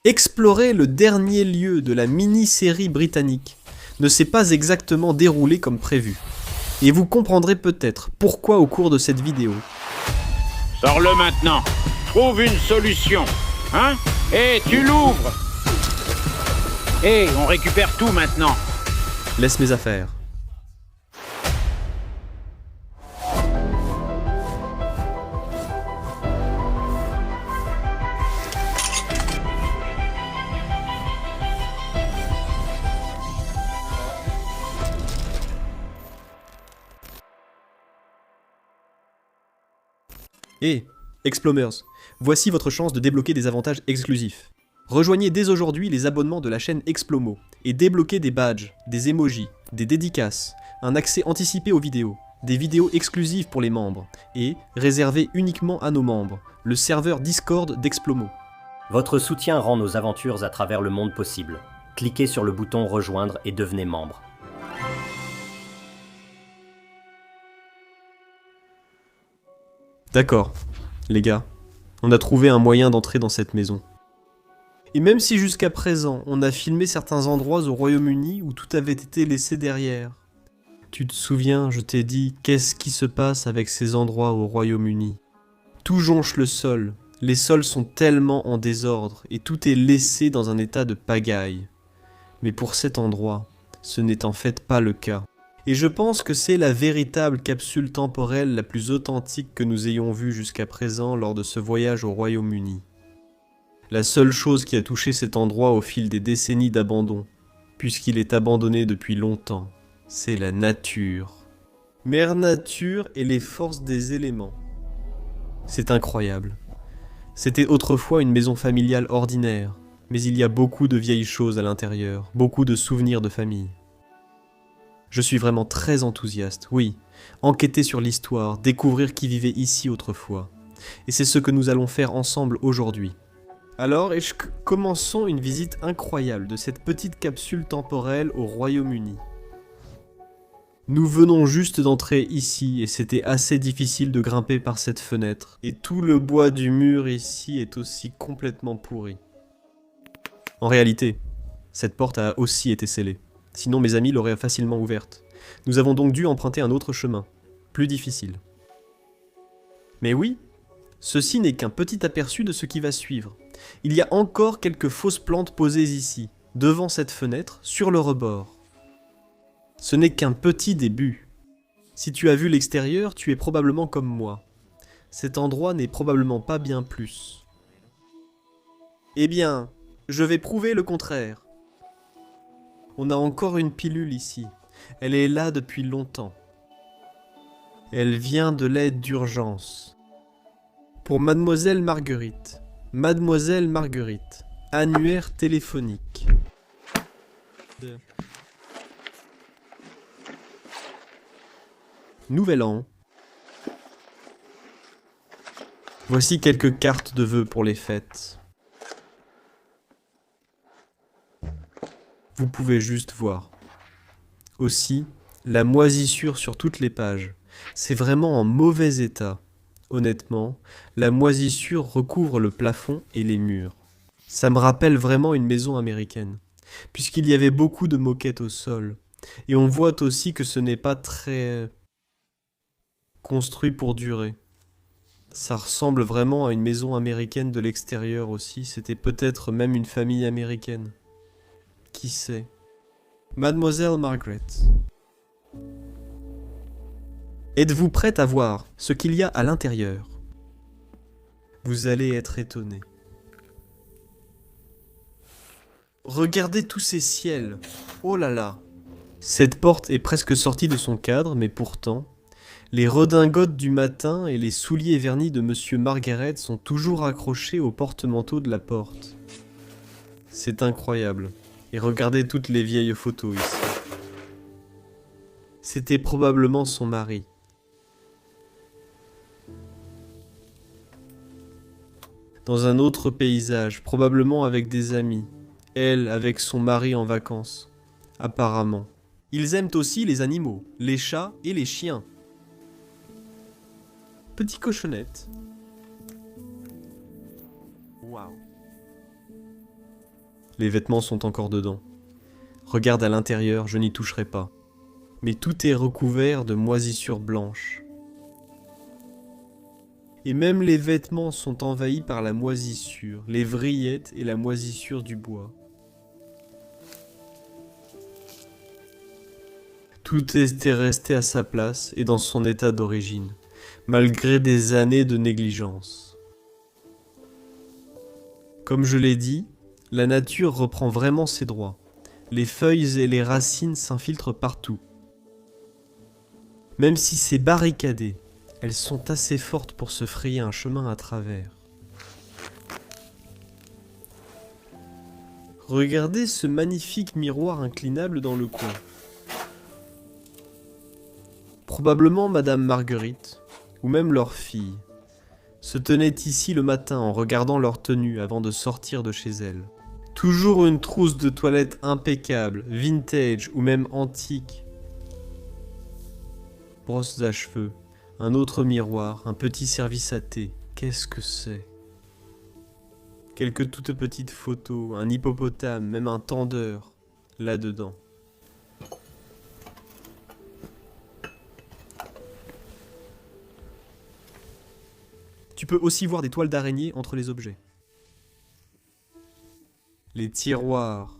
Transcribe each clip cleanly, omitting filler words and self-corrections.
Explorer le dernier lieu de la mini-série britannique ne s'est pas exactement déroulé comme prévu. Et vous comprendrez peut-être pourquoi au cours de cette vidéo. Sors-le maintenant. Trouve une solution. Hein? Et tu l'ouvres. Et on récupère tout maintenant. Laisse mes affaires. Et, Explomers, voici votre chance de débloquer des avantages exclusifs. Rejoignez dès aujourd'hui les abonnements de la chaîne Explomo et débloquez des badges, des emojis, des dédicaces, un accès anticipé aux vidéos, des vidéos exclusives pour les membres et, réservées uniquement à nos membres, le serveur Discord d'Explomo. Votre soutien rend nos aventures à travers le monde possible. Cliquez sur le bouton rejoindre et devenez membre. D'accord, les gars, on a trouvé un moyen d'entrer dans cette maison. Et même si jusqu'à présent, on a filmé certains endroits au Royaume-Uni où tout avait été laissé derrière. Tu te souviens, je t'ai dit, qu'est-ce qui se passe avec ces endroits au Royaume-Uni? Tout jonche le sol, les sols sont tellement en désordre et tout est laissé dans un état de pagaille. Mais pour cet endroit, ce n'est en fait pas le cas. Et je pense que c'est la véritable capsule temporelle la plus authentique que nous ayons vue jusqu'à présent lors de ce voyage au Royaume-Uni. La seule chose qui a touché cet endroit au fil des décennies d'abandon, puisqu'il est abandonné depuis longtemps, c'est la nature. Mère Nature et les forces des éléments. C'est incroyable. C'était autrefois une maison familiale ordinaire, mais il y a beaucoup de vieilles choses à l'intérieur, beaucoup de souvenirs de famille. Je suis vraiment très enthousiaste, oui, enquêter sur l'histoire, découvrir qui vivait ici autrefois. Et c'est ce que nous allons faire ensemble aujourd'hui. Alors, commençons une visite incroyable de cette petite capsule temporelle au Royaume-Uni. Nous venons juste d'entrer ici et c'était assez difficile de grimper par cette fenêtre. Et tout le bois du mur ici est aussi complètement pourri. En réalité, cette porte a aussi été scellée. Sinon mes amis l'auraient facilement ouverte. Nous avons donc dû emprunter un autre chemin, plus difficile. Mais oui, ceci n'est qu'un petit aperçu de ce qui va suivre. Il y a encore quelques fausses plantes posées ici, devant cette fenêtre, sur le rebord. Ce n'est qu'un petit début. Si tu as vu l'extérieur, tu es probablement comme moi. Cet endroit n'est probablement pas bien plus. Eh bien, je vais prouver le contraire. On a encore une pilule ici. Elle est là depuis longtemps. Elle vient de l'aide d'urgence. Pour Mademoiselle Marguerite. Mademoiselle Marguerite. Annuaire téléphonique. Nouvel an. Voici quelques cartes de vœux pour les fêtes. Vous pouvez juste voir. Aussi, la moisissure sur toutes les pages. C'est vraiment en mauvais état. Honnêtement, la moisissure recouvre le plafond et les murs. Ça me rappelle vraiment une maison américaine, puisqu'il y avait beaucoup de moquettes au sol. Et on voit aussi que ce n'est pas très construit pour durer. Ça ressemble vraiment à une maison américaine de l'extérieur aussi. C'était peut-être même une famille américaine. Qui sait? Mademoiselle Margaret. Êtes-vous prête à voir ce qu'il y a à l'intérieur? Vous allez être étonné. Regardez tous ces ciels. Oh là là. Cette porte est presque sortie de son cadre, mais pourtant, les redingotes du matin et les souliers vernis de Monsieur Margaret sont toujours accrochés au porte-manteau de la porte. C'est incroyable. Et regardez toutes les vieilles photos ici. C'était probablement son mari. Dans un autre paysage, probablement avec des amis. Elle avec son mari en vacances. Apparemment. Ils aiment aussi les animaux, les chats et les chiens. Petit cochonnette. Waouh. Les vêtements sont encore dedans. Regarde à l'intérieur, je n'y toucherai pas. Mais tout est recouvert de moisissures blanches. Et même les vêtements sont envahis par la moisissure, les vrillettes et la moisissure du bois. Tout était resté à sa place et dans son état d'origine, malgré des années de négligence. Comme je l'ai dit, la nature reprend vraiment ses droits. Les feuilles et les racines s'infiltrent partout. Même si c'est barricadé, elles sont assez fortes pour se frayer un chemin à travers. Regardez ce magnifique miroir inclinable dans le coin. Probablement Madame Marguerite, ou même leur fille, se tenaient ici le matin en regardant leur tenue avant de sortir de chez elles. Toujours une trousse de toilette impeccable, vintage ou même antique. Brosses à cheveux, un autre miroir, un petit service à thé. Qu'est-ce que c'est? Quelques toutes petites photos, un hippopotame, même un tendeur, là-dedans. Tu peux aussi voir des toiles d'araignée entre les objets. Les tiroirs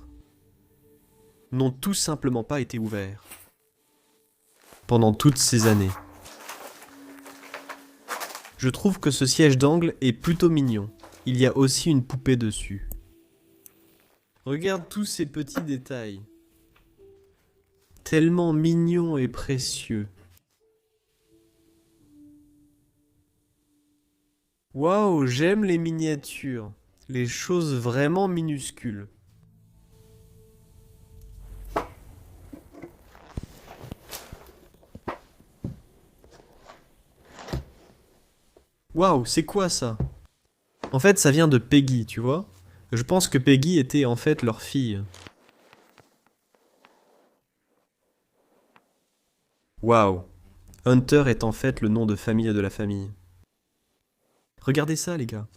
n'ont tout simplement pas été ouverts pendant toutes ces années. Je trouve que ce siège d'angle est plutôt mignon. Il y a aussi une poupée dessus. Regarde tous ces petits détails. Tellement mignons et précieux. Waouh, j'aime les miniatures. Les choses vraiment minuscules. Waouh, c'est quoi ça? En fait, ça vient de Peggy, tu vois? Je pense que Peggy était en fait leur fille. Waouh. Hunter est en fait le nom de famille de la famille. Regardez ça, les gars.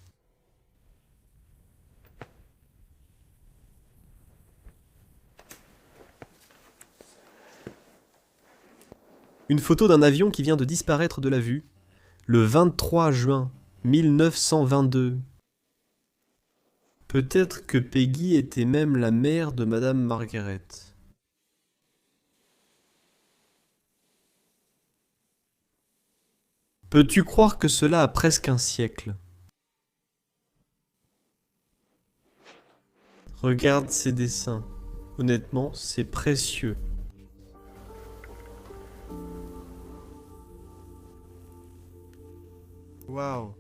Une photo d'un avion qui vient de disparaître de la vue, le 23 juin 1922. Peut-être que Peggy était même la mère de Madame Margaret. Peux-tu croire que cela a presque un siècle? Regarde ces dessins. Honnêtement, c'est précieux. Waouh.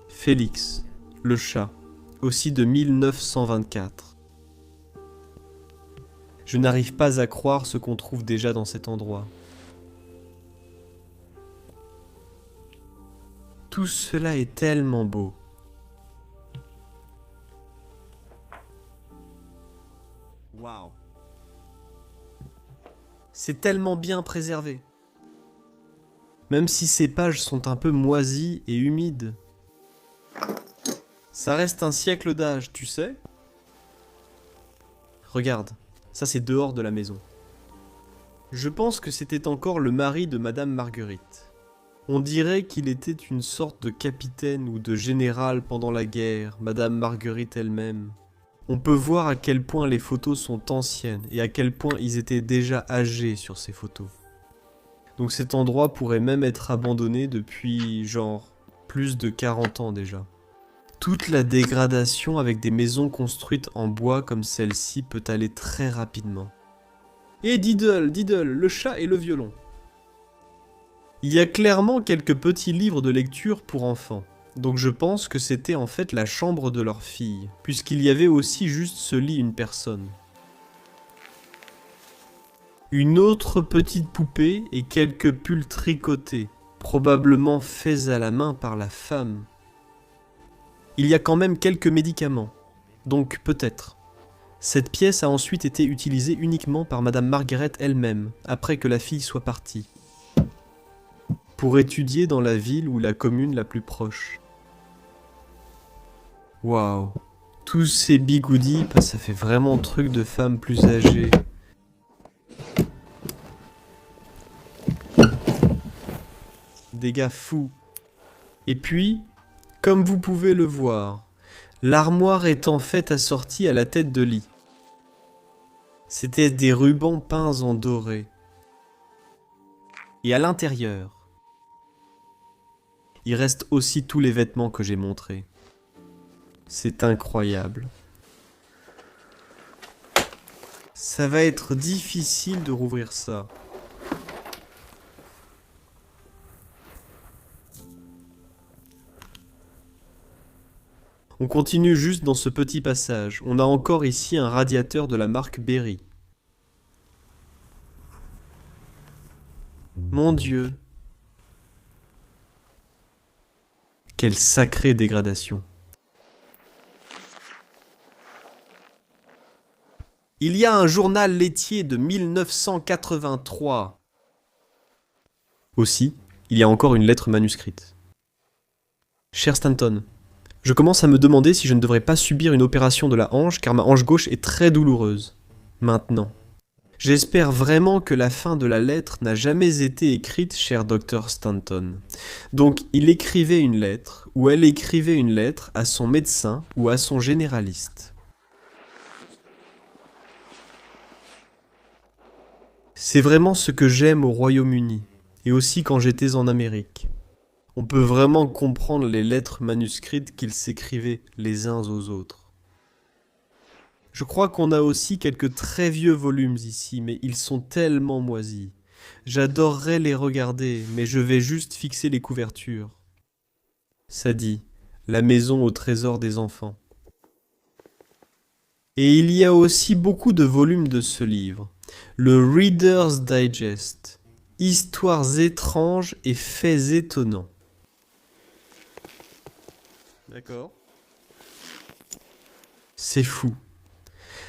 Félix, le chat, aussi de 1924. Je n'arrive pas à croire ce qu'on trouve déjà dans cet endroit. Tout cela est tellement beau. Waouh. C'est tellement bien préservé. Même si ces pages sont un peu moisies et humides. Ça reste un siècle d'âge, tu sais? Regarde, ça c'est dehors de la maison. Je pense que c'était encore le mari de Madame Marguerite. On dirait qu'il était une sorte de capitaine ou de général pendant la guerre, Madame Marguerite elle-même. On peut voir à quel point les photos sont anciennes et à quel point ils étaient déjà âgés sur ces photos. Donc cet endroit pourrait même être abandonné depuis, genre, plus de 40 ans déjà. Toute la dégradation avec des maisons construites en bois comme celle-ci peut aller très rapidement. Et Diddle, le chat et le violon. Il y a clairement quelques petits livres de lecture pour enfants. Donc je pense que c'était en fait la chambre de leur fille, puisqu'il y avait aussi juste ce lit une personne. Une autre petite poupée et quelques pulls tricotés, probablement faits à la main par la femme. Il y a quand même quelques médicaments, donc peut-être. Cette pièce a ensuite été utilisée uniquement par Madame Margaret elle-même, après que la fille soit partie, pour étudier dans la ville ou la commune la plus proche. Waouh, Tous ces bigoudis, bah, ça fait vraiment truc de femme plus âgée. Des gars fous. Et puis, comme vous pouvez le voir, l'armoire est en fait assortie à la tête de lit. C'était des rubans peints en doré. Et à l'intérieur, il reste aussi tous les vêtements que j'ai montrés. C'est incroyable. Ça va être difficile de rouvrir ça. On continue juste dans ce petit passage. On a encore ici un radiateur de la marque Berry. Mon Dieu. Quelle sacrée dégradation. Il y a un journal laitier de 1983. Aussi, il y a encore une lettre manuscrite. Cher Stanton, je commence à me demander si je ne devrais pas subir une opération de la hanche car ma hanche gauche est très douloureuse. Maintenant. J'espère vraiment que la fin de la lettre n'a jamais été écrite, cher Dr. Stanton. Donc, il écrivait une lettre, ou elle écrivait une lettre à son médecin ou à son généraliste. C'est vraiment ce que j'aime au Royaume-Uni, et aussi quand j'étais en Amérique. On peut vraiment comprendre les lettres manuscrites qu'ils s'écrivaient les uns aux autres. Je crois qu'on a aussi quelques très vieux volumes ici, mais ils sont tellement moisis. J'adorerais les regarder, mais je vais juste fixer les couvertures. Ça dit, la maison au trésor des enfants. Et il y a aussi beaucoup de volumes de ce livre. Le Reader's Digest. Histoires étranges et faits étonnants. D'accord. C'est fou.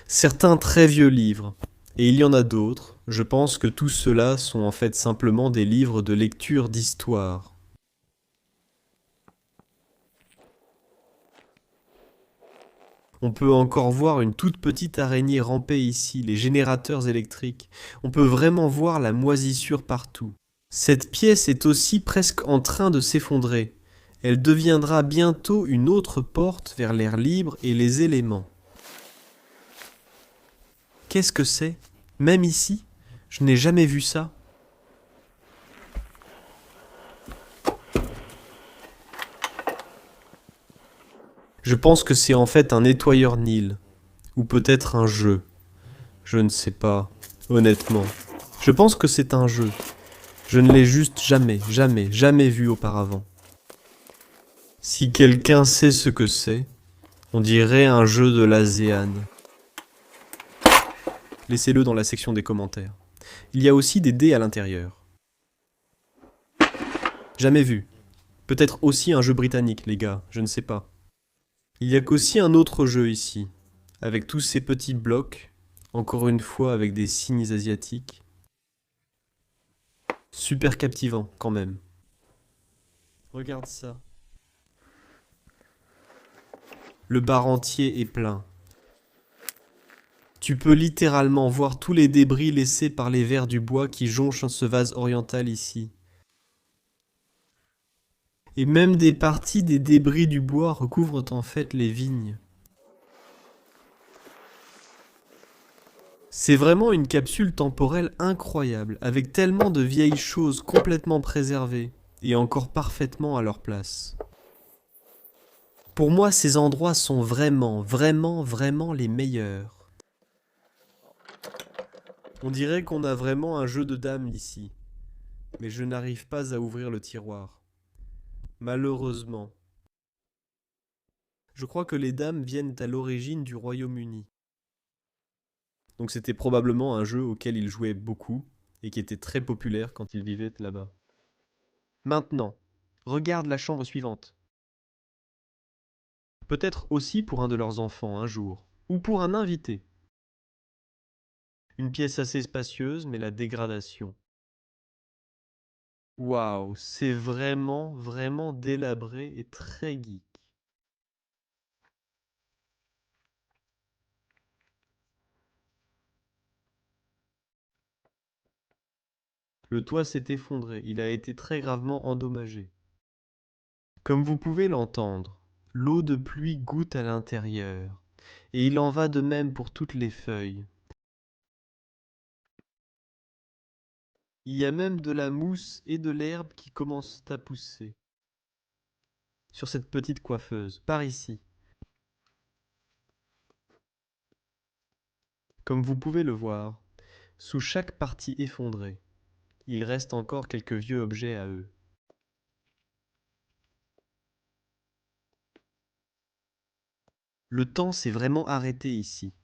Certains très vieux livres, et il y en a d'autres, je pense que tous ceux-là sont en fait simplement des livres de lecture d'histoire. On peut encore voir une toute petite araignée ramper ici, les générateurs électriques. On peut vraiment voir la moisissure partout. Cette pièce est aussi presque en train de s'effondrer. Elle deviendra bientôt une autre porte vers l'air libre et les éléments. Qu'est-ce que c'est? Même ici? Je n'ai jamais vu ça. Je pense que c'est en fait un nettoyeur Nil. Ou peut-être un jeu. Je ne sais pas, honnêtement. Je pense que c'est un jeu. Je ne l'ai juste jamais vu auparavant. Si quelqu'un sait ce que c'est, on dirait un jeu de l'ASEAN. Laissez-le dans la section des commentaires. Il y a aussi des dés à l'intérieur. Jamais vu. Peut-être aussi un jeu britannique, les gars, je ne sais pas. Il y a qu'aussi un autre jeu ici, avec tous ces petits blocs, encore une fois avec des signes asiatiques. Super captivant, quand même. Regarde ça. Le bar entier est plein. Tu peux littéralement voir tous les débris laissés par les vers du bois qui jonchent ce vase oriental ici. Et même des parties des débris du bois recouvrent en fait les vignes. C'est vraiment une capsule temporelle incroyable, avec tellement de vieilles choses complètement préservées, et encore parfaitement à leur place. Pour moi, ces endroits sont vraiment les meilleurs. On dirait qu'on a vraiment un jeu de dames ici. Mais je n'arrive pas à ouvrir le tiroir. Malheureusement. Je crois que les dames viennent à l'origine du Royaume-Uni. Donc c'était probablement un jeu auquel ils jouaient beaucoup et qui était très populaire quand ils vivaient là-bas. Maintenant, regarde la chambre suivante. Peut-être aussi pour un de leurs enfants un jour, ou pour un invité. Une pièce assez spacieuse, mais la dégradation. Waouh, c'est vraiment délabré et très geek. Le toit s'est effondré, il a été très gravement endommagé. Comme vous pouvez l'entendre, l'eau de pluie goutte à l'intérieur, et il en va de même pour toutes les feuilles. Il y a même de la mousse et de l'herbe qui commencent à pousser sur cette petite coiffeuse, par ici. Comme vous pouvez le voir, sous chaque partie effondrée, il reste encore quelques vieux objets à eux. Le temps s'est vraiment arrêté ici.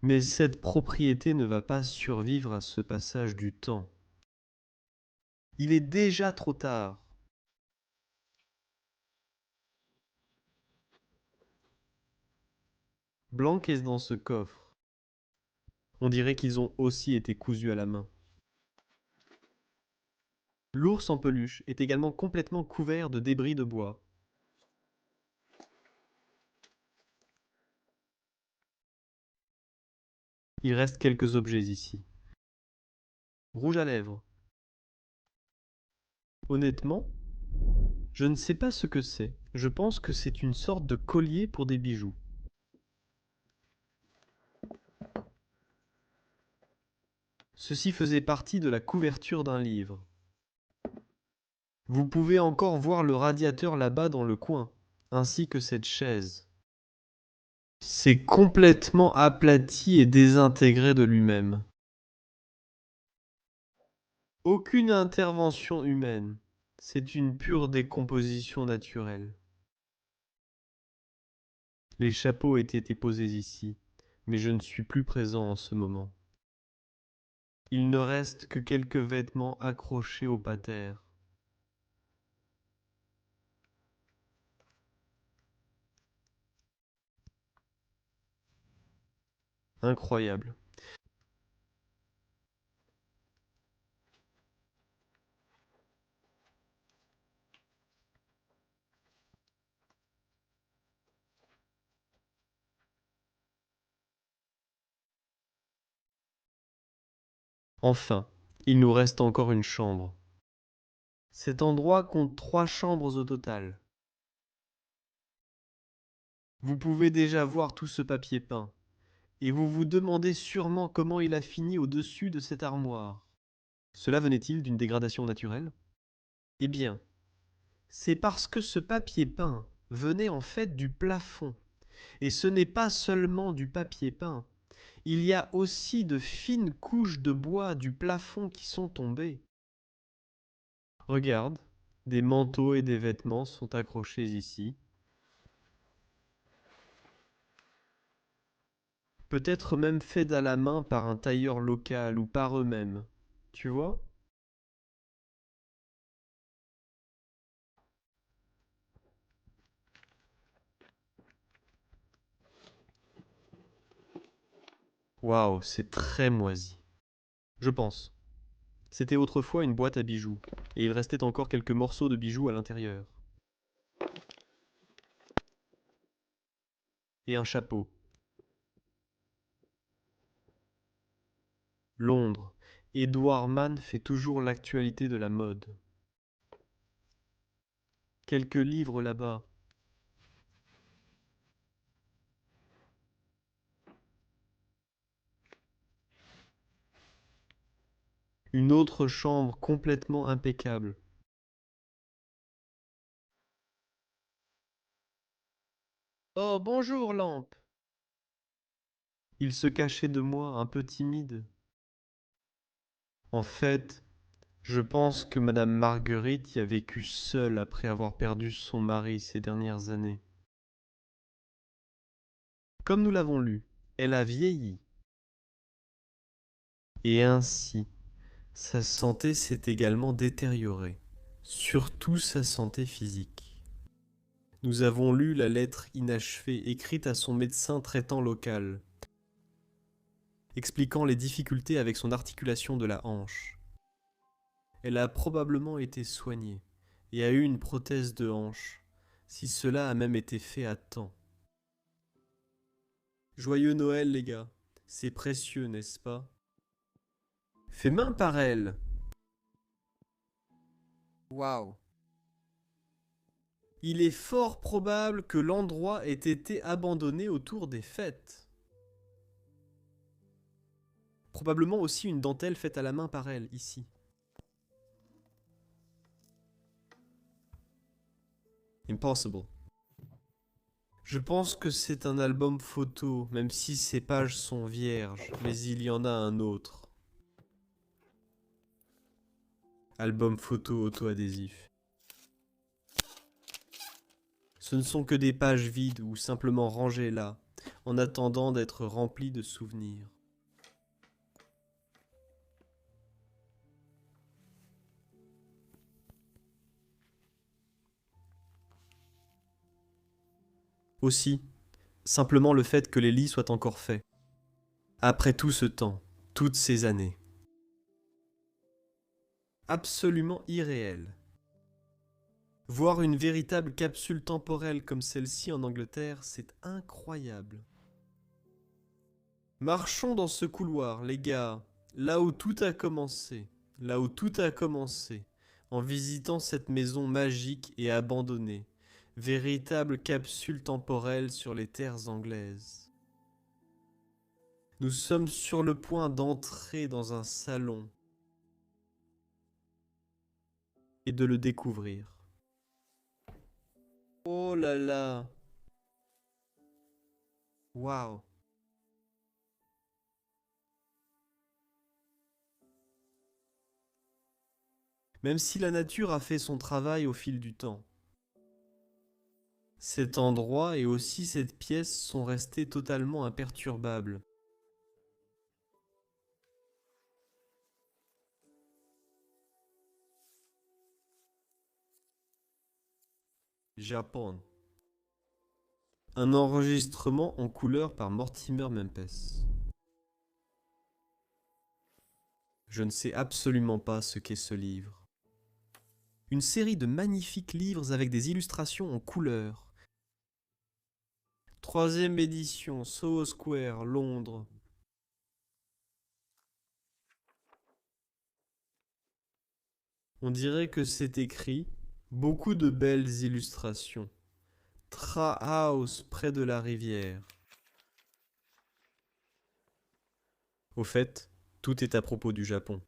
Mais cette propriété ne va pas survivre à ce passage du temps. Il est déjà trop tard. Blanc est dans ce coffre. On dirait qu'ils ont aussi été cousus à la main. L'ours en peluche est également complètement couvert de débris de bois. Il reste quelques objets ici. Rouge à lèvres. Honnêtement, je ne sais pas ce que c'est. Je pense que c'est une sorte de collier pour des bijoux. Ceci faisait partie de la couverture d'un livre. Vous pouvez encore voir le radiateur là-bas dans le coin, ainsi que cette chaise. C'est complètement aplati et désintégré de lui-même. Aucune intervention humaine. C'est une pure décomposition naturelle. Les chapeaux étaient déposés ici, mais je ne suis plus présent en ce moment. Il ne reste que quelques vêtements accrochés au pater. Incroyable. Enfin, il nous reste encore une chambre. Cet endroit compte 3 chambres au total. Vous pouvez déjà voir tout ce papier peint, et vous vous demandez sûrement comment il a fini au-dessus de cette armoire. Cela venait-il d'une dégradation naturelle? Eh bien, c'est parce que ce papier peint venait en fait du plafond. Et ce n'est pas seulement du papier peint. Il y a aussi de fines couches de bois du plafond qui sont tombées. Regarde, des manteaux et des vêtements sont accrochés ici. Peut-être même faits à la main par un tailleur local ou par eux-mêmes. Tu vois? Waouh, c'est très moisi. Je pense. C'était autrefois une boîte à bijoux, et il restait encore quelques morceaux de bijoux à l'intérieur. Et un chapeau. Londres. Edward Mann fait toujours l'actualité de la mode. Quelques livres là-bas. Une autre chambre complètement impeccable. Oh, bonjour, Lampe. Il se cachait de moi, un peu timide. En fait, je pense que Madame Marguerite y a vécu seule après avoir perdu son mari ces dernières années. Comme nous l'avons lu, elle a vieilli. Et ainsi, sa santé s'est également détériorée, surtout sa santé physique. Nous avons lu la lettre inachevée écrite à son médecin traitant local, expliquant les difficultés avec son articulation de la hanche. Elle a probablement été soignée et a eu une prothèse de hanche, si cela a même été fait à temps. Joyeux Noël, les gars. C'est précieux, n'est-ce pas? Fais main par elle. Waouh. Il est fort probable que l'endroit ait été abandonné autour des fêtes. Probablement aussi une dentelle faite à la main par elle, ici. Impossible. Je pense que c'est un album photo, même si ces pages sont vierges, mais il y en a un autre. Album photo auto-adhésif. Ce ne sont que des pages vides ou simplement rangées là, en attendant d'être remplies de souvenirs. Aussi, simplement le fait que les lits soient encore faits. Après tout ce temps, toutes ces années. Absolument irréel. Voir une véritable capsule temporelle comme celle-ci en Angleterre, c'est incroyable. Marchons dans ce couloir, les gars, là où tout a commencé, là où tout a commencé, en visitant cette maison magique et abandonnée, véritable capsule temporelle sur les terres anglaises. Nous sommes sur le point d'entrer dans un salon et de le découvrir. Oh là là! Waouh! Même si la nature a fait son travail au fil du temps, cet endroit et aussi cette pièce sont restés totalement imperturbables. Japon. Un enregistrement en couleur par Mortimer Mempes. Je ne sais absolument pas ce qu'est ce livre. Une série de magnifiques livres avec des illustrations en couleur. 3e édition, Soho Square, Londres. On dirait que c'est écrit, beaucoup de belles illustrations. Tra House près de la rivière. Au fait, tout est à propos du Japon.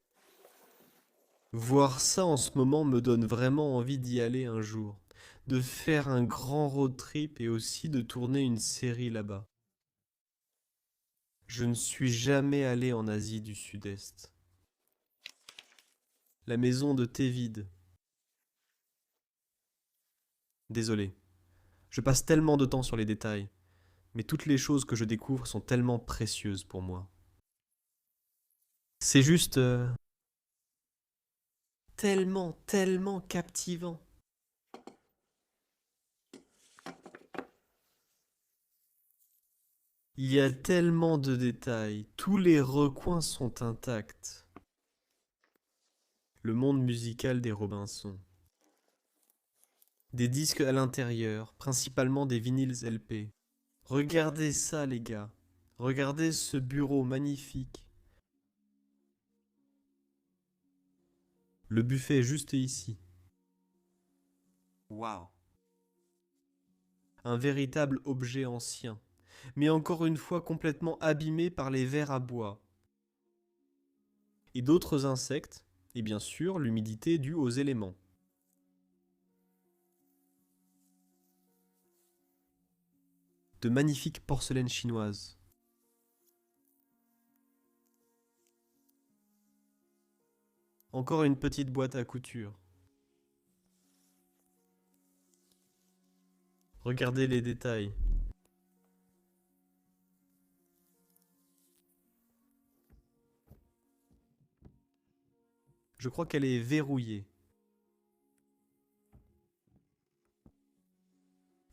Voir ça en ce moment me donne vraiment envie d'y aller un jour, de faire un grand road trip et aussi de tourner une série là-bas. Je ne suis jamais allé en Asie du Sud-Est. La maison de thé vide. Désolé, je passe tellement de temps sur les détails, mais toutes les choses que je découvre sont tellement précieuses pour moi. C'est juste tellement captivant. Il y a tellement de détails, tous les recoins sont intacts. Le monde musical des Robinson. Des disques à l'intérieur, principalement des vinyles LP. Regardez ça les gars, regardez ce bureau magnifique. Le buffet est juste ici. Waouh. Un véritable objet ancien, mais encore une fois complètement abîmé par les verres à bois. Et d'autres insectes, et bien sûr l'humidité due aux éléments. De magnifiques porcelaines chinoises. Encore une petite boîte à couture. Regardez les détails. Je crois qu'elle est verrouillée.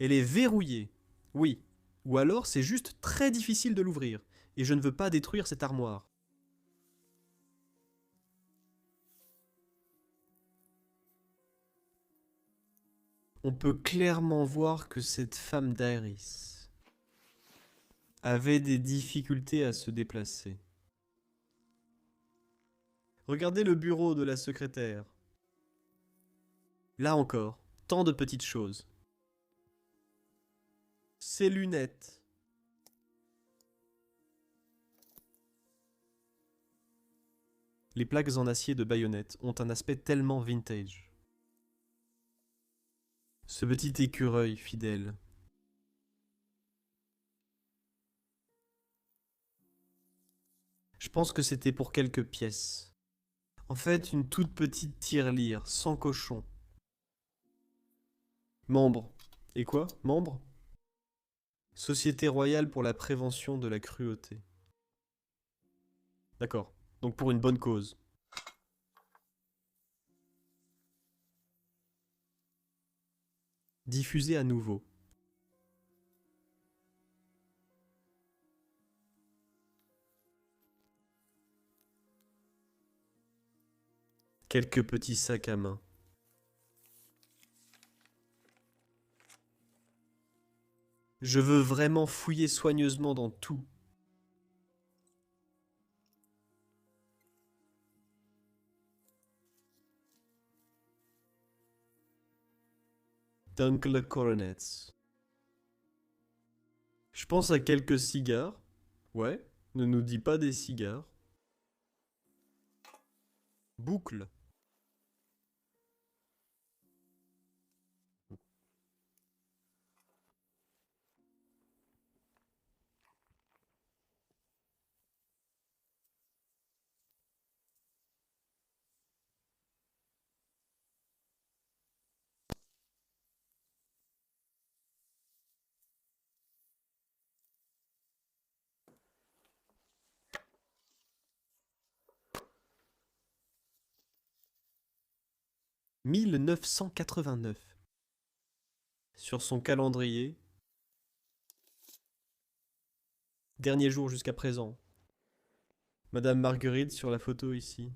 Elle est verrouillée. Oui. Ou alors c'est juste très difficile de l'ouvrir. Et je ne veux pas détruire cette armoire. On peut clairement voir que cette femme d'Iris. avait des difficultés à se déplacer. Regardez le bureau de la secrétaire. Là encore, tant de petites choses. Ses lunettes. Les plaques en acier de baïonnette ont un aspect tellement vintage. Ce petit écureuil fidèle. Je pense que c'était pour quelques pièces. En fait, une toute petite tirelire, sans cochon. Membre. Et quoi? Membre? Société royale pour la prévention de la cruauté. D'accord. Donc pour une bonne cause. Diffusé à nouveau. Quelques petits sacs à main. Je veux vraiment fouiller soigneusement dans tout. Dunkel Coronets. Je pense à quelques cigares. Ouais, ne nous dis pas des cigares. Boucle. « 1989. Sur son calendrier. Dernier jour jusqu'à présent. Madame Marguerite sur la photo ici.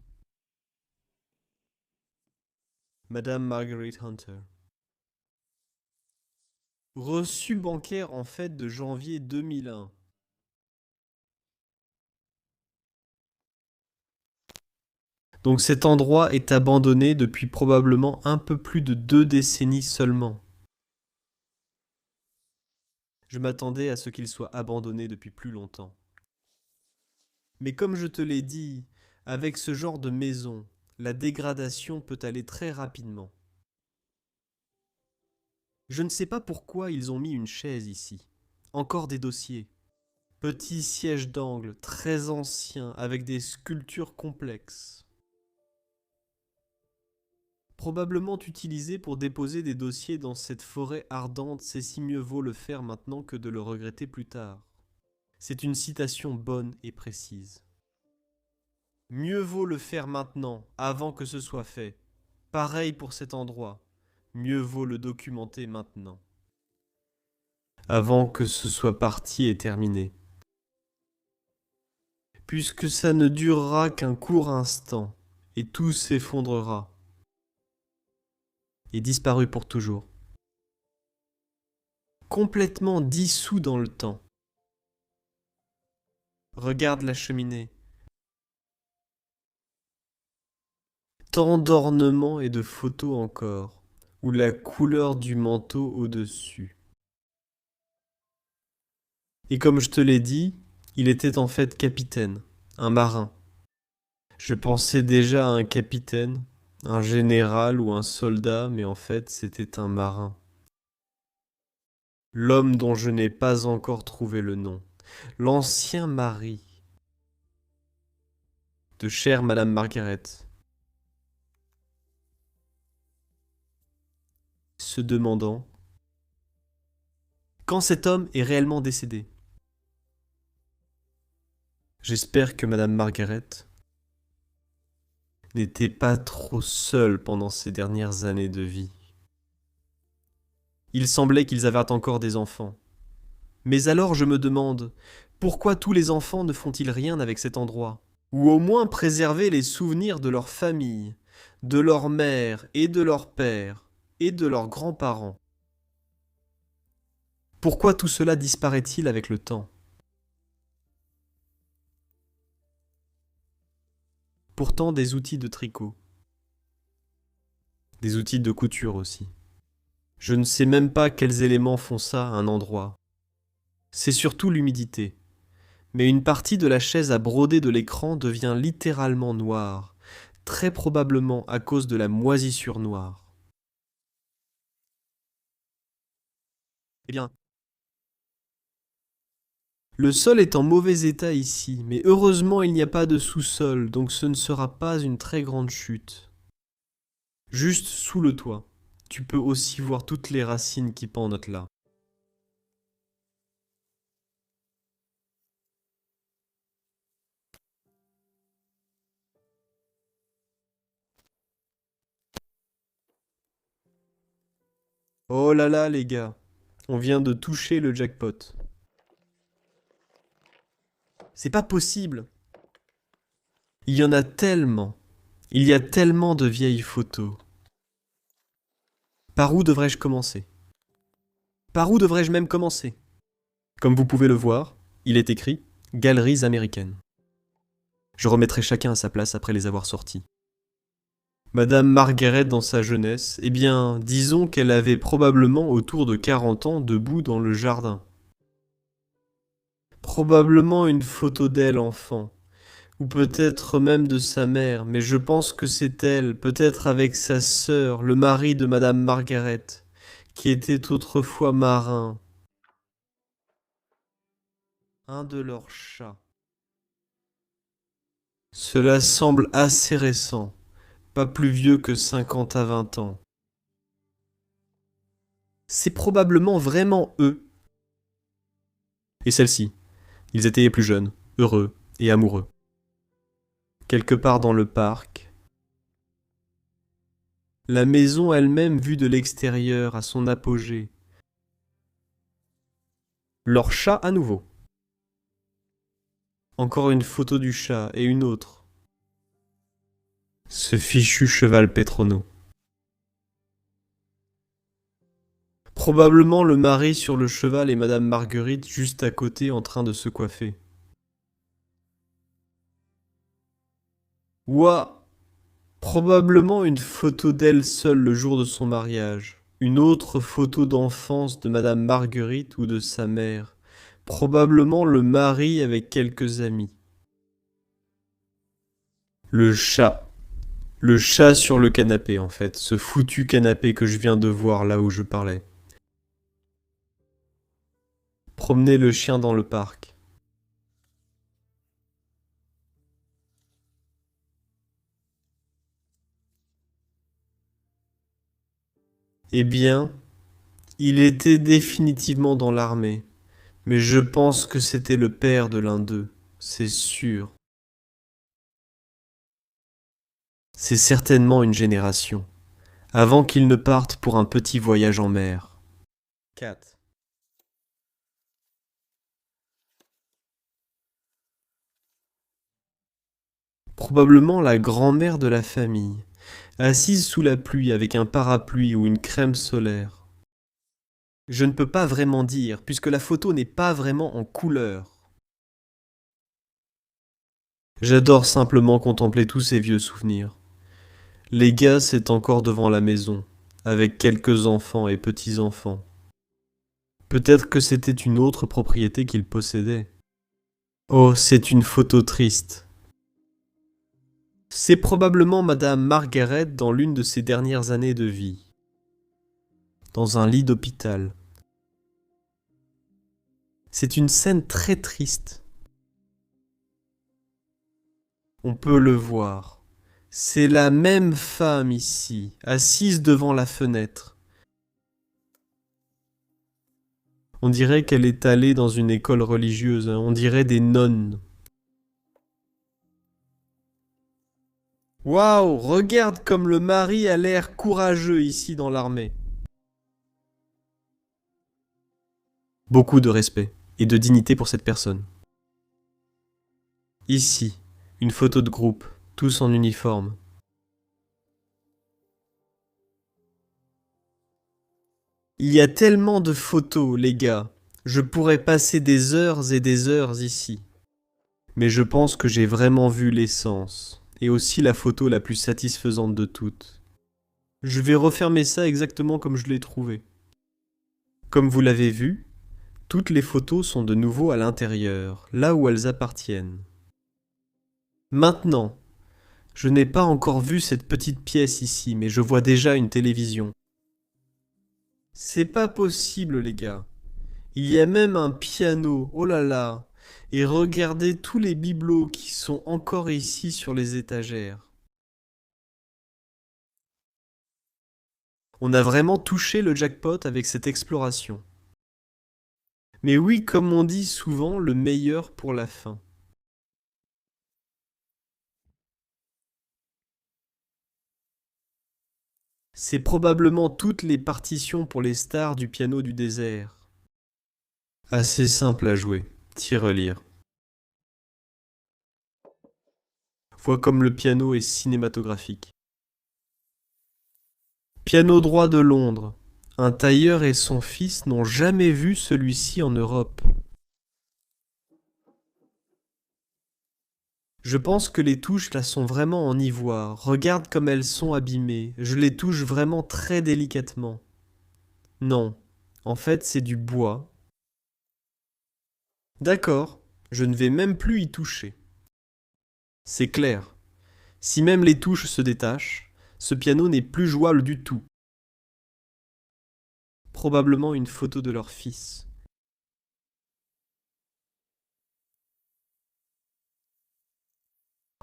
Madame Marguerite Hunter. Reçu bancaire en fait de janvier 2001. Donc cet endroit est abandonné depuis probablement un peu plus de 2 décennies seulement. Je m'attendais à ce qu'il soit abandonné depuis plus longtemps. Mais comme je te l'ai dit, avec ce genre de maison, la dégradation peut aller très rapidement. Je ne sais pas pourquoi ils ont mis une chaise ici. Encore des dossiers. Petit siège d'angle, très ancien, avec des sculptures complexes. Probablement utilisé pour déposer des dossiers dans cette forêt ardente, c'est si mieux vaut le faire maintenant que de le regretter plus tard. C'est une citation bonne et précise. Mieux vaut le faire maintenant, avant que ce soit fait. Pareil pour cet endroit. Mieux vaut le documenter maintenant. Avant que ce soit parti et terminé. Puisque ça ne durera qu'un court instant, et tout s'effondrera. Et disparu pour toujours. Complètement dissous dans le temps. Regarde la cheminée. Tant d'ornements et de photos encore, ou la couleur du manteau au-dessus. Et comme je te l'ai dit, il était en fait capitaine, un marin. Je pensais déjà à un capitaine, un général ou un soldat, mais en fait c'était un marin. L'homme dont je n'ai pas encore trouvé le nom. L'ancien mari de chère Madame Margaret. Se demandant quand cet homme est réellement décédé. J'espère que Madame Margaret n'était pas trop seule pendant ces dernières années de vie. Il semblait qu'ils avaient encore des enfants. Mais alors je me demande, pourquoi tous les enfants ne font-ils rien avec cet endroit? Ou au moins préserver les souvenirs de leur famille, de leur mère et de leur père, et de leurs grands-parents. Pourquoi tout cela disparaît-il avec le temps? pourtant des outils de tricot. Des outils de couture aussi. Je ne sais même pas quels éléments font ça à un endroit. C'est surtout l'humidité. Mais une partie de la chaise à broder de l'écran devient littéralement noire, très probablement à cause de la moisissure noire. Eh bien, le sol est en mauvais état ici, mais heureusement il n'y a pas de sous-sol, donc ce ne sera pas une très grande chute. Juste sous le toit, tu peux aussi voir toutes les racines qui pendent là. Oh là là les gars, on vient de toucher le jackpot. C'est pas possible. Il y en a tellement. Il y a tellement de vieilles photos. Par où devrais-je commencer? Par où devrais-je même commencer? Comme vous pouvez le voir, il est écrit « Galeries américaines ». Je remettrai chacun à sa place après les avoir sortis. Madame Margaret dans sa jeunesse, eh bien, disons qu'elle avait probablement autour de 40 ans debout dans le jardin. Probablement une photo d'elle enfant, ou peut-être même de sa mère, mais je pense que c'est elle, peut-être avec sa sœur, le mari de Madame Margaret, qui était autrefois marin. Un de leurs chats. Cela semble assez récent, pas plus vieux que 50 à 20 ans. C'est probablement vraiment eux. Et celle-ci, ils étaient plus jeunes, heureux et amoureux. Quelque part dans le parc. La maison elle-même vue de l'extérieur à son apogée. Leur chat à nouveau. Encore une photo du chat et une autre. Ce fichu cheval Petrono. Probablement le mari sur le cheval et Madame Marguerite juste à côté en train de se coiffer. Ouah! Probablement une photo d'elle seule le jour de son mariage. Une autre photo d'enfance de Madame Marguerite ou de sa mère. Probablement le mari avec quelques amis. Le chat. Le chat sur le canapé en fait. Ce foutu canapé que je viens de voir là où je parlais. Promener le chien dans le parc. Eh bien, il était définitivement dans l'armée, mais je pense que c'était le père de l'un d'eux, c'est sûr. C'est certainement une génération, avant qu'il ne parte pour un petit voyage en mer. 4. Probablement la grand-mère de la famille, assise sous la pluie avec un parapluie ou une crème solaire. Je ne peux pas vraiment dire, puisque la photo n'est pas vraiment en couleur. J'adore simplement contempler tous ces vieux souvenirs. Les gars, c'est encore devant la maison, avec quelques enfants et petits-enfants. Peut-être que c'était une autre propriété qu'ils possédaient. Oh, c'est une photo triste. C'est probablement Madame Margaret dans l'une de ses dernières années de vie. Dans un lit d'hôpital. C'est une scène très triste. On peut le voir. C'est la même femme ici, assise devant la fenêtre. On dirait qu'elle est allée dans une école religieuse, on dirait des nonnes. Waouh, regarde comme le mari a l'air courageux ici dans l'armée. Beaucoup de respect et de dignité pour cette personne. Ici, une photo de groupe, tous en uniforme. Il y a tellement de photos, les gars. Je pourrais passer des heures et des heures ici. Mais je pense que j'ai vraiment vu l'essence. et aussi la photo la plus satisfaisante de toutes. Je vais refermer ça exactement comme je l'ai trouvé. Comme vous l'avez vu, toutes les photos sont de nouveau à l'intérieur, là où elles appartiennent. Maintenant, je n'ai pas encore vu cette petite pièce ici, mais je vois déjà une télévision. C'est pas possible, les gars. Il y a même un piano, oh là là. Et regardez tous les bibelots qui sont encore ici sur les étagères. On a vraiment touché le jackpot avec cette exploration. Mais oui, comme on dit souvent, le meilleur pour la fin. C'est probablement toutes les partitions pour les stars du piano du désert. Assez simple à jouer, tire-relire. Vois comme le piano est cinématographique. Piano droit de Londres. Un tailleur et son fils n'ont jamais vu celui-ci en Europe. Je pense que les touches là sont vraiment en ivoire. Regarde comme elles sont abîmées. Je les touche vraiment très délicatement. Non, en fait c'est du bois. D'accord, je ne vais même plus y toucher. C'est clair. Si même les touches se détachent, ce piano n'est plus jouable du tout. Probablement une photo de leur fils.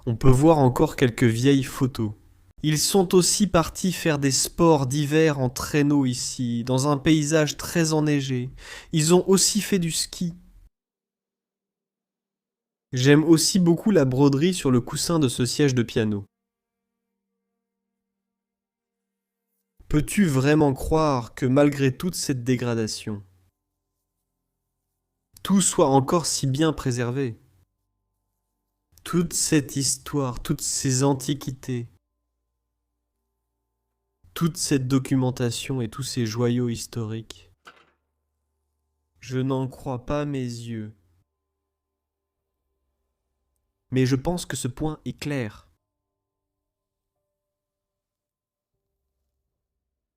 On peut voir encore quelques vieilles photos. Ils sont aussi partis faire des sports d'hiver en traîneau ici, dans un paysage très enneigé. Ils ont aussi fait du ski. J'aime aussi beaucoup la broderie sur le coussin de ce siège de piano. Peux-tu vraiment croire que malgré toute cette dégradation, tout soit encore si bien préservé? Toute cette histoire, toutes ces antiquités, toute cette documentation et tous ces joyaux historiques. Je n'en crois pas mes yeux. Mais je pense que ce point est clair.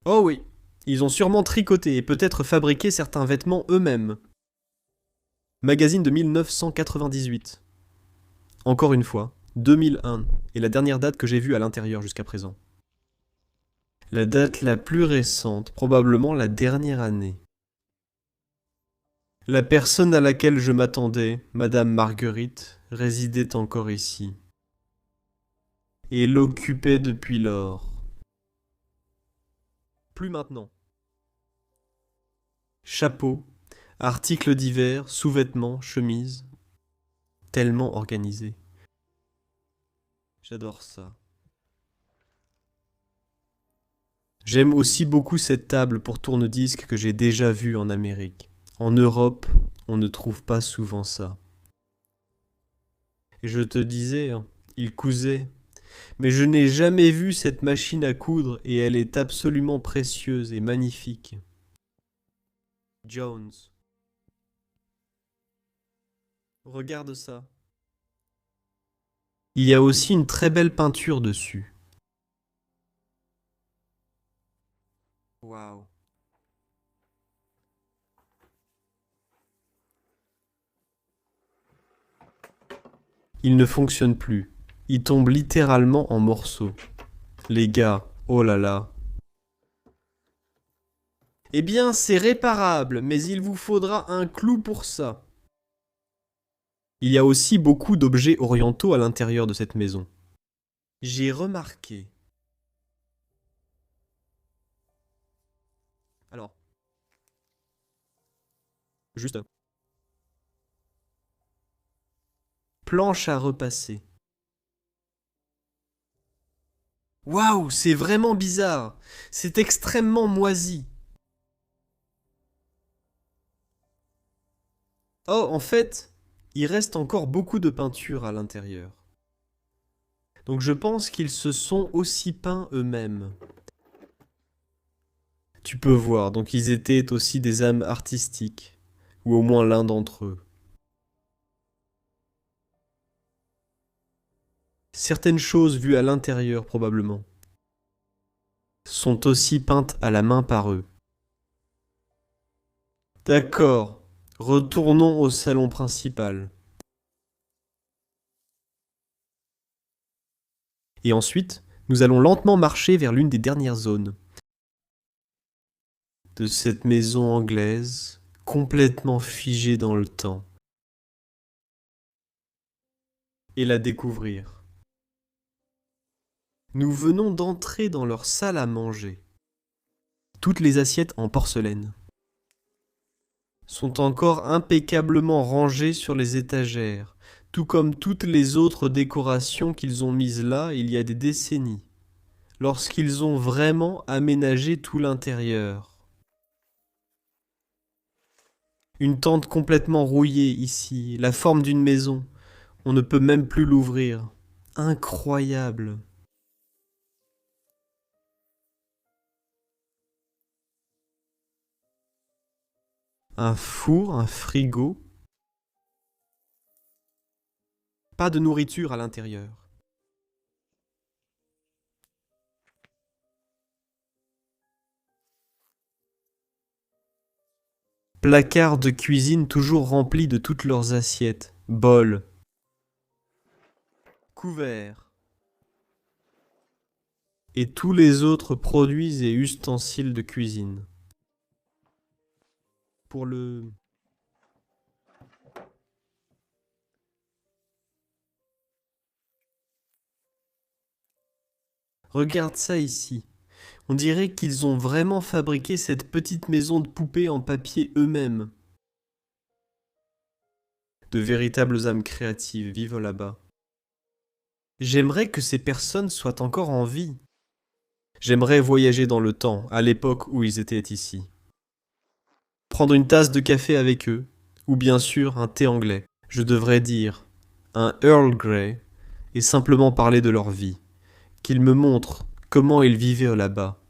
Oh oui, ils ont sûrement tricoté et peut-être fabriqué certains vêtements eux-mêmes. Magazine de 1998. Encore une fois, 2001 est la dernière date que j'ai vue à l'intérieur jusqu'à présent. La date la plus récente, probablement la dernière année. La personne à laquelle je m'attendais, Madame Marguerite, résidait encore ici. Et l'occupait depuis lors. Plus maintenant. Chapeau, articles divers, sous-vêtements, chemises. Tellement organisé. J'adore ça. J'aime aussi beaucoup cette table pour tourne-disque que j'ai déjà vue en Amérique. En Europe, on ne trouve pas souvent ça. Et je te disais, hein, il cousait. Mais je n'ai jamais vu cette machine à coudre et elle est absolument précieuse et magnifique. Jones. Regarde ça. Il y a aussi une très belle peinture dessus. Waouh. Il ne fonctionne plus. Il tombe littéralement en morceaux. Les gars, oh là là. Eh bien, c'est réparable, mais il vous faudra un clou pour ça. Il y a aussi beaucoup d'objets orientaux à l'intérieur de cette maison. J'ai remarqué. Alors. Juste. Planche à repasser. Waouh, c'est vraiment bizarre. C'est extrêmement moisi. Oh, en fait, il reste encore beaucoup de peinture à l'intérieur. Donc je pense qu'ils se sont aussi peints eux-mêmes. Tu peux voir, donc ils étaient aussi des âmes artistiques, ou au moins l'un d'entre eux. Certaines choses vues à l'intérieur, probablement, sont aussi peintes à la main par eux. D'accord, retournons au salon principal. Et ensuite, nous allons lentement marcher vers l'une des dernières zones de cette maison anglaise, complètement figée dans le temps, et la découvrir. Nous venons d'entrer dans leur salle à manger. Toutes les assiettes en porcelaine sont encore impeccablement rangées sur les étagères, tout comme toutes les autres décorations qu'ils ont mises là il y a des décennies, lorsqu'ils ont vraiment aménagé tout l'intérieur. Une tente complètement rouillée ici, la forme d'une maison. On ne peut même plus l'ouvrir. Incroyable. Un four, un frigo. Pas de nourriture à l'intérieur. Placards de cuisine toujours remplis de toutes leurs assiettes, bols, couverts, et tous les autres produits et ustensiles de cuisine. Pour le... Regarde ça ici. On dirait qu'ils ont vraiment fabriqué cette petite maison de poupée en papier eux-mêmes. De véritables âmes créatives vivent là-bas. J'aimerais que ces personnes soient encore en vie. J'aimerais voyager dans le temps, à l'époque où ils étaient ici. Prendre une tasse de café avec eux, ou bien sûr un thé anglais. Je devrais dire un Earl Grey, et simplement parler de leur vie. Qu'ils me montrent comment ils vivaient là-bas.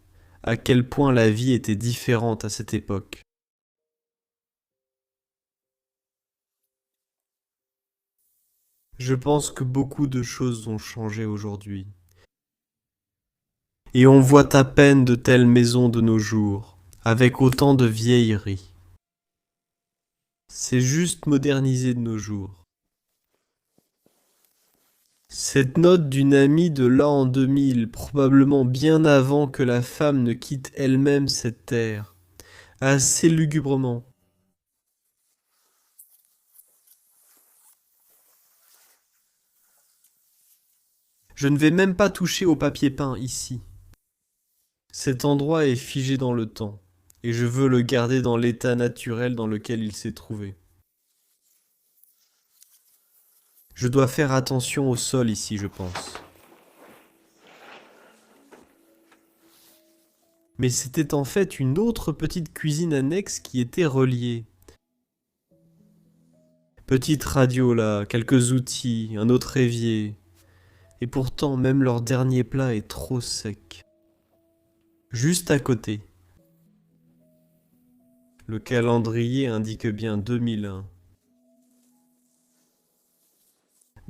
À quel point la vie était différente à cette époque. Je pense que beaucoup de choses ont changé aujourd'hui. Et on voit à peine de telles maisons de nos jours, avec autant de vieilleries. C'est juste modernisé de nos jours. Cette note d'une amie de l'an 2000, probablement bien avant que la femme ne quitte elle-même cette terre, assez lugubrement. Je ne vais même pas toucher au papier peint ici. Cet endroit est figé dans le temps, et je veux le garder dans l'état naturel dans lequel il s'est trouvé. Je dois faire attention au sol ici, je pense. Mais c'était en fait une autre petite cuisine annexe qui était reliée. Petite radio là, quelques outils, un autre évier. Et pourtant, même leur dernier plat est trop sec. Juste à côté. Le calendrier indique bien 2001.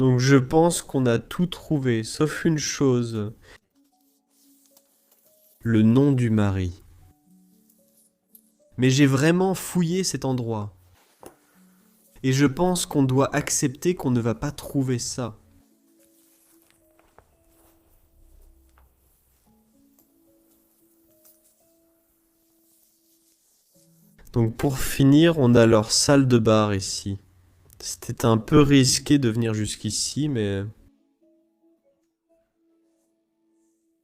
Donc je pense qu'on a tout trouvé, sauf une chose. Le nom du mari. Mais j'ai vraiment fouillé cet endroit. Et je pense qu'on doit accepter qu'on ne va pas trouver ça. Donc pour finir, on a leur salle de bar ici. C'était un peu risqué de venir jusqu'ici, mais...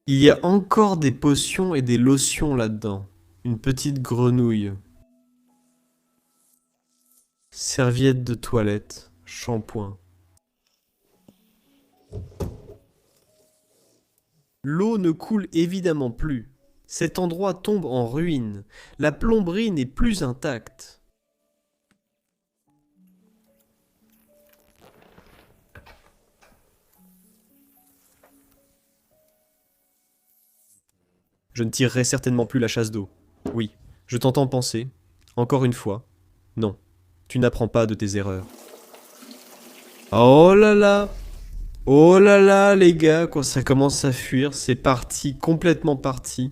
Il y a encore des potions et des lotions là-dedans. Une petite grenouille. Serviette de toilette. Shampoing. L'eau ne coule évidemment plus. Cet endroit tombe en ruine. La plomberie n'est plus intacte. Je ne tirerai certainement plus la chasse d'eau. Oui, je t'entends penser. Encore une fois. Non, tu n'apprends pas de tes erreurs. Oh là là! Oh là là, les gars, quand ça commence à fuir, c'est parti, complètement parti.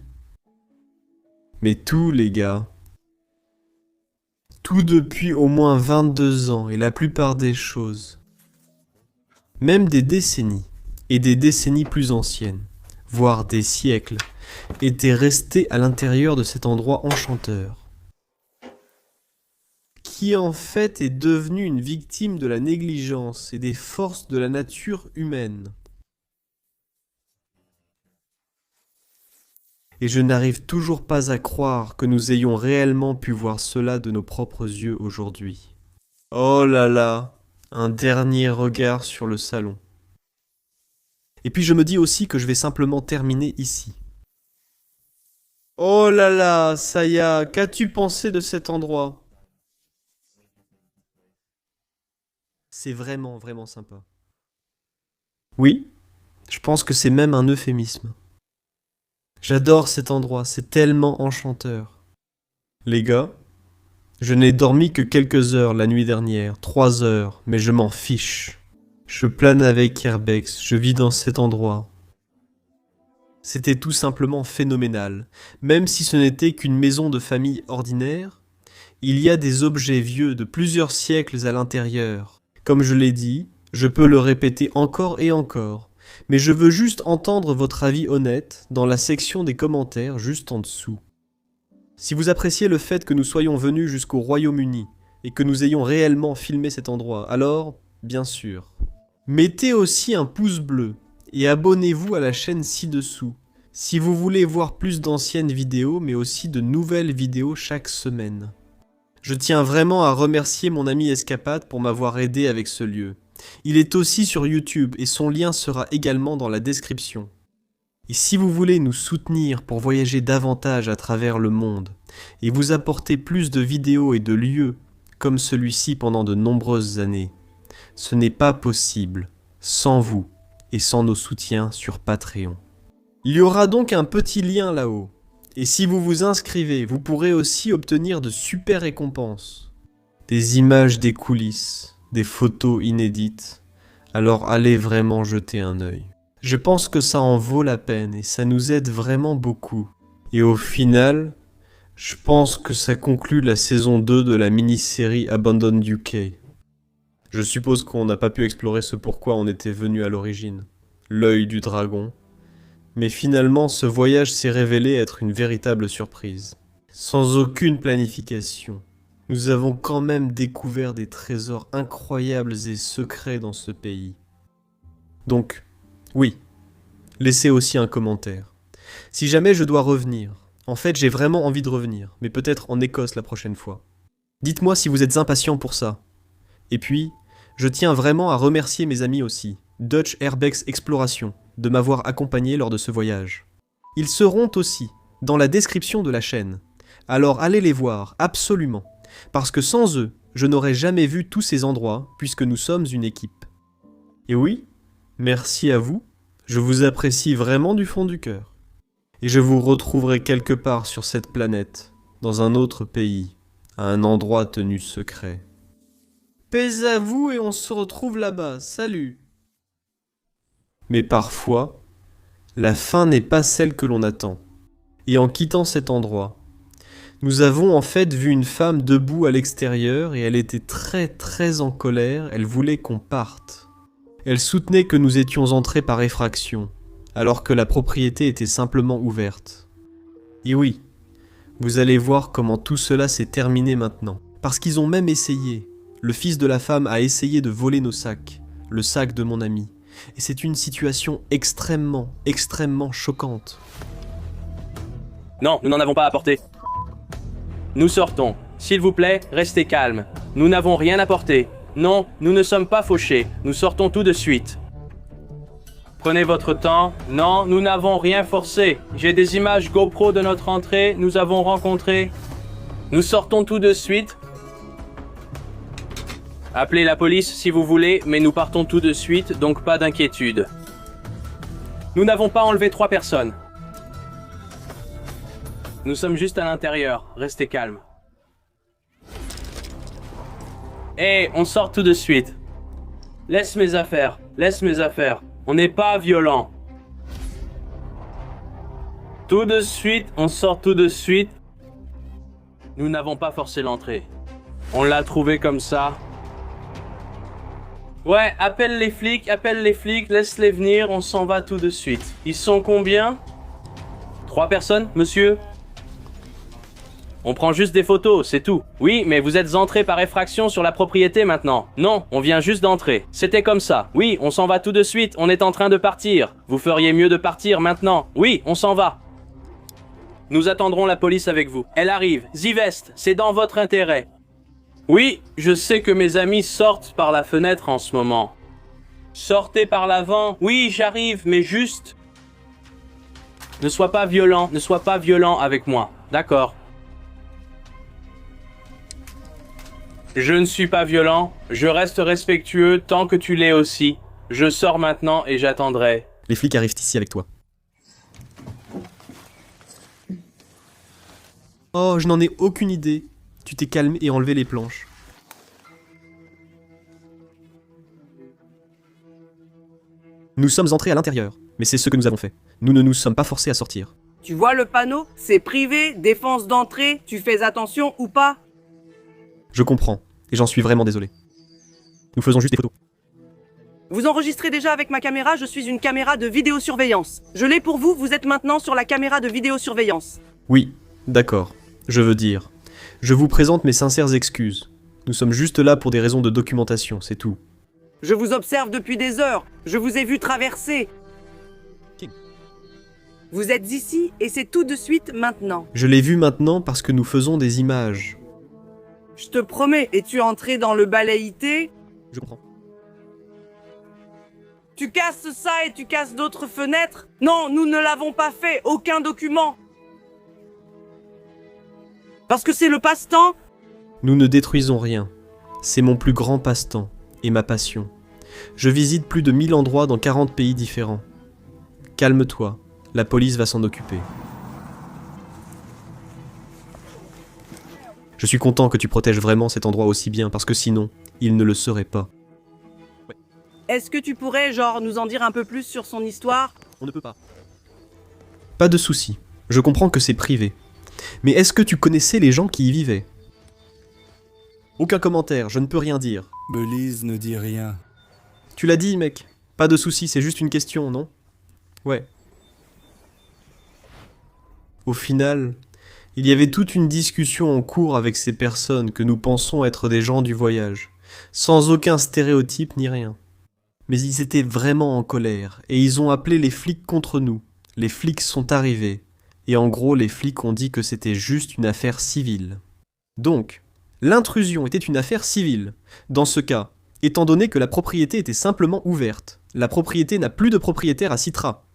Mais tout, les gars. Tout depuis au moins 22 ans et la plupart des choses. Même des décennies, et des décennies plus anciennes, voire des siècles, étaient restés à l'intérieur de cet endroit enchanteur. Qui en fait est devenu une victime de la négligence et des forces de la nature humaine. Et je n'arrive toujours pas à croire que nous ayons réellement pu voir cela de nos propres yeux aujourd'hui. Oh là là, un dernier regard sur le salon. Et puis je me dis aussi que je vais simplement terminer ici. Oh là là, Saya, qu'as-tu pensé de cet endroit ? C'est vraiment, vraiment sympa. Oui, je pense que c'est même un euphémisme. J'adore cet endroit, c'est tellement enchanteur. Les gars, je n'ai dormi que quelques heures la nuit dernière, 3 heures, mais je m'en fiche. Je plane avec Airbex, je vis dans cet endroit. C'était tout simplement phénoménal. Même si ce n'était qu'une maison de famille ordinaire, il y a des objets vieux de plusieurs siècles à l'intérieur. Comme je l'ai dit, je peux le répéter encore et encore, mais je veux juste entendre votre avis honnête dans la section des commentaires juste en dessous. Si vous appréciez le fait que nous soyons venus jusqu'au Royaume-Uni et que nous ayons réellement filmé cet endroit, alors, bien sûr, mettez aussi un pouce bleu et abonnez-vous à la chaîne ci-dessous si vous voulez voir plus d'anciennes vidéos mais aussi de nouvelles vidéos chaque semaine. Je tiens vraiment à remercier mon ami Escapade pour m'avoir aidé avec ce lieu. Il est aussi sur YouTube et son lien sera également dans la description. Et si vous voulez nous soutenir pour voyager davantage à travers le monde et vous apporter plus de vidéos et de lieux comme celui-ci pendant de nombreuses années, ce n'est pas possible sans vous et sans nos soutiens sur Patreon. Il y aura donc un petit lien là-haut. Et si vous vous inscrivez, vous pourrez aussi obtenir de super récompenses. Des images des coulisses, des photos inédites. Alors allez vraiment jeter un œil. Je pense que ça en vaut la peine et ça nous aide vraiment beaucoup. Et au final, je pense que ça conclut la saison 2 de la mini-série Abandoned UK. Je suppose qu'on n'a pas pu explorer ce pourquoi on était venu à l'origine. L'œil du dragon. Mais finalement, ce voyage s'est révélé être une véritable surprise. Sans aucune planification, nous avons quand même découvert des trésors incroyables et secrets dans ce pays. Donc, oui, laissez aussi un commentaire. Si jamais je dois revenir, en fait j'ai vraiment envie de revenir, mais peut-être en Écosse la prochaine fois. Dites-moi si vous êtes impatient pour ça. Et puis, je tiens vraiment à remercier mes amis aussi, Dutch Airbex Exploration, de m'avoir accompagné lors de ce voyage. Ils seront aussi dans la description de la chaîne. Alors allez les voir, absolument. Parce que sans eux, je n'aurais jamais vu tous ces endroits, puisque nous sommes une équipe. Et oui, merci à vous, je vous apprécie vraiment du fond du cœur. Et je vous retrouverai quelque part sur cette planète, dans un autre pays, à un endroit tenu secret. Paix à vous et on se retrouve là-bas, salut! Mais parfois, la fin n'est pas celle que l'on attend. Et en quittant cet endroit, nous avons en fait vu une femme debout à l'extérieur et elle était très en colère, elle voulait qu'on parte. Elle soutenait que nous étions entrés par effraction, alors que la propriété était simplement ouverte. Et oui, vous allez voir comment tout cela s'est terminé maintenant. Parce qu'ils ont même essayé. Le fils de la femme a essayé de voler nos sacs, le sac de mon ami. Et c'est une situation extrêmement choquante. Non, nous n'en avons pas apporté. Nous sortons. S'il vous plaît, restez calme. Nous n'avons rien apporté. Non, nous ne sommes pas fauchés. Nous sortons tout de suite. Prenez votre temps. Non, nous n'avons rien forcé. J'ai des images GoPro de notre entrée. Nous avons rencontré. Nous sortons tout de suite. Appelez la police si vous voulez, mais nous partons tout de suite, donc pas d'inquiétude. Nous n'avons pas enlevé 3 personnes. Nous sommes juste à l'intérieur, restez calme. On sort tout de suite. Laisse mes affaires. Laisse mes affaires. On n'est pas violent. Tout de suite, on sort tout de suite. Nous n'avons pas forcé l'entrée. On l'a trouvé comme ça. Ouais, appelle les flics, laisse-les venir, on s'en va tout de suite. Ils sont combien? 3 personnes, monsieur? On prend juste des photos, c'est tout. Oui, mais vous êtes entrés par effraction sur la propriété maintenant. Non, on vient juste d'entrer. C'était comme ça. Oui, on s'en va tout de suite, on est en train de partir. Vous feriez mieux de partir maintenant. Oui, on s'en va. Nous attendrons la police avec vous. Elle arrive. Zivest, c'est dans votre intérêt. Oui, je sais que mes amis sortent par la fenêtre en ce moment. Sortez par l'avant. Oui, j'arrive, mais juste... Ne sois pas violent avec moi. D'accord. Je ne suis pas violent. Je reste respectueux tant que tu l'es aussi. Je sors maintenant et j'attendrai. Les flics arrivent ici avec toi. Oh, je n'en ai aucune idée. Tu t'es calmé et enlevé les planches. Nous sommes entrés à l'intérieur, mais c'est ce que nous avons fait. Nous ne nous sommes pas forcés à sortir. Tu vois le panneau? C'est privé, défense d'entrée, tu fais attention ou pas? Je comprends, et j'en suis vraiment désolé. Nous faisons juste des photos. Vous enregistrez déjà avec ma caméra, je suis une caméra de vidéosurveillance. Je l'ai pour vous, vous êtes maintenant sur la caméra de vidéosurveillance. Oui, d'accord. Je veux dire, je vous présente mes sincères excuses. Nous sommes juste là pour des raisons de documentation, c'est tout. Je vous observe depuis des heures, je vous ai vu traverser. King. Vous êtes ici et c'est tout de suite maintenant. Je l'ai vu maintenant parce que nous faisons des images. Je te promets, es-tu entré dans le balai-ité? Je comprends. Tu casses ça et tu casses d'autres fenêtres? Non, nous ne l'avons pas fait, aucun document. Parce que c'est le passe-temps? Nous ne détruisons rien. C'est mon plus grand passe-temps et ma passion. Je visite plus de 1000 endroits dans 40 pays différents. Calme-toi, la police va s'en occuper. Je suis content que tu protèges vraiment cet endroit aussi bien, parce que sinon, il ne le serait pas. Est-ce que tu pourrais, nous en dire un peu plus sur son histoire? On ne peut pas. Pas de souci. Je comprends que c'est privé. Mais est-ce que tu connaissais les gens qui y vivaient? Aucun commentaire, je ne peux rien dire. Belize ne dit rien. Tu l'as dit, mec. Pas de souci, c'est juste une question, non? Ouais. Au final, il y avait toute une discussion en cours avec ces personnes que nous pensons être des gens du voyage, sans aucun stéréotype ni rien. Mais ils étaient vraiment en colère, et ils ont appelé les flics contre nous. Les flics sont arrivés, et en gros les flics ont dit que c'était juste une affaire civile. Donc, l'intrusion était une affaire civile. Dans ce cas, étant donné que la propriété était simplement ouverte, la propriété n'a plus de propriétaire à Citra.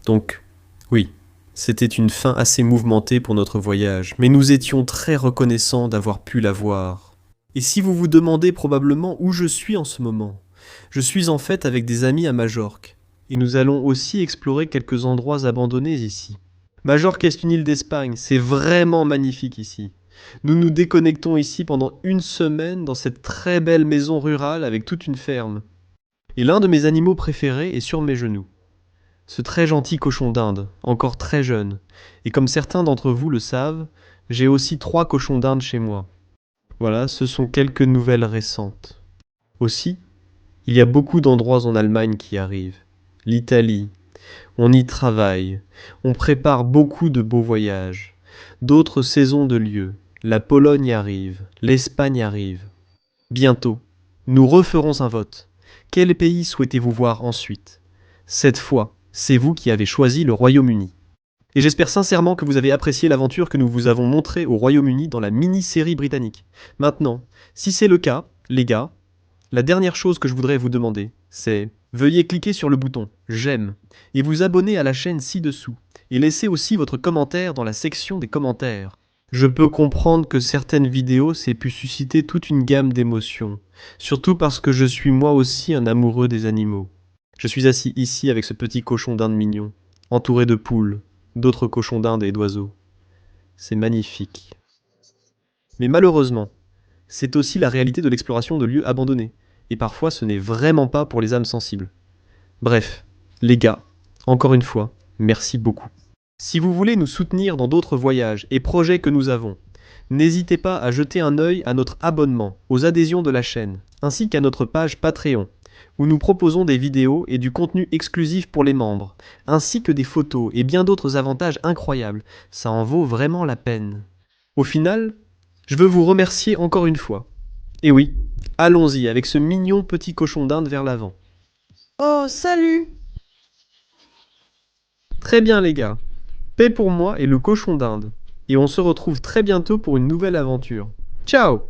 Donc, oui, c'était une fin assez mouvementée pour notre voyage, mais nous étions très reconnaissants d'avoir pu la voir. Et si vous vous demandez probablement où je suis en ce moment, je suis en fait avec des amis à Majorque, et nous allons aussi explorer quelques endroits abandonnés ici. Majorque est une île d'Espagne, c'est vraiment magnifique ici. Nous nous déconnectons ici pendant une semaine dans cette très belle maison rurale avec toute une ferme. Et l'un de mes animaux préférés est sur mes genoux. Ce très gentil cochon d'Inde, encore très jeune. Et comme certains d'entre vous le savent, j'ai aussi 3 cochons d'Inde chez moi. Voilà, ce sont quelques nouvelles récentes. Aussi, il y a beaucoup d'endroits en Allemagne qui arrivent. L'Italie, on y travaille, on prépare beaucoup de beaux voyages. D'autres saisons de lieux, la Pologne arrive, l'Espagne arrive. Bientôt, nous referons un vote. Quel pays souhaitez-vous voir ensuite? Cette fois, c'est vous qui avez choisi le Royaume-Uni. Et j'espère sincèrement que vous avez apprécié l'aventure que nous vous avons montrée au Royaume-Uni dans la mini-série britannique. Maintenant, si c'est le cas, les gars, la dernière chose que je voudrais vous demander, c'est veuillez cliquer sur le bouton « J'aime » et vous abonner à la chaîne ci-dessous. Et laissez aussi votre commentaire dans la section des commentaires. Je peux comprendre que certaines vidéos s'aient pu susciter toute une gamme d'émotions, surtout parce que je suis moi aussi un amoureux des animaux. Je suis assis ici avec ce petit cochon d'Inde mignon, entouré de poules, d'autres cochons d'Inde et d'oiseaux. C'est magnifique. Mais malheureusement, c'est aussi la réalité de l'exploration de lieux abandonnés. et parfois ce n'est vraiment pas pour les âmes sensibles. Bref, les gars, encore une fois, merci beaucoup. Si vous voulez nous soutenir dans d'autres voyages et projets que nous avons, n'hésitez pas à jeter un œil à notre abonnement, aux adhésions de la chaîne, ainsi qu'à notre page Patreon, où nous proposons des vidéos et du contenu exclusif pour les membres, ainsi que des photos et bien d'autres avantages incroyables. Ça en vaut vraiment la peine. Au final, je veux vous remercier encore une fois. Et oui, allons-y avec ce mignon petit cochon d'Inde vers l'avant. Oh, salut! Très bien les gars, paix pour moi et le cochon d'Inde. Et on se retrouve très bientôt pour une nouvelle aventure. Ciao!